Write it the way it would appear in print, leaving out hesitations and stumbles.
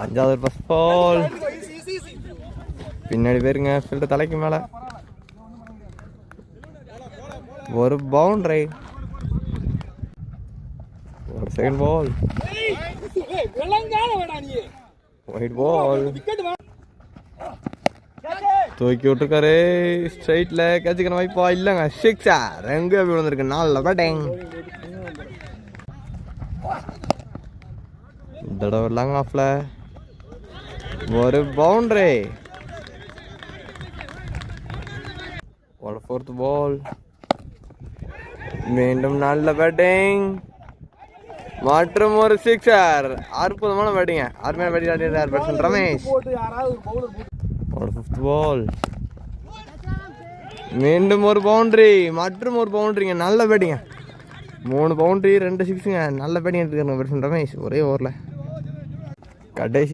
அஞ்சாவது first ball. பின்னாடி பேருங்க ஃபீல்டு தலைக்கு மேலே ஒரு பவுண்டரி. ஒரு செகண்ட் பால். ஒயிட் பால் தூக்கி விட்டுருக்காரு. ஸ்ட்ரைட்ல கேட்சுக்கிற வாய்ப்பா இல்லைங்க. சிக்ஸர் எங்கே போய் விழுந்திருக்கு. நாலு பேட்டிங். தடவை லாங் ஆஃப்ல ஒரு பவுண்டரி. ஒரு ஃபோர்த் பால். மீண்டும் நல்ல பேட்டிங் மற்றும் ஒரு சிக்ஸர். அற்புதமான பேட்டிங்க. அருமையான பேட்டிங் ஆடினார் பேட்ஸ்மேன் ரமேஷ். ஒரு ஃபிஃப்த் பால். மீண்டும் ஒரு பவுண்டரி மற்றும் ஒரு பவுண்டரிங்க. நல்ல பேட்டிங்க. 3 பவுண்டரி 2 சிக்ஸுங்க. நல்ல பேட்டிங் எடுத்துக்காருங்க பேட்ஸ்மேன் ரமேஷ் ஒரே ஓவரில். கடைசி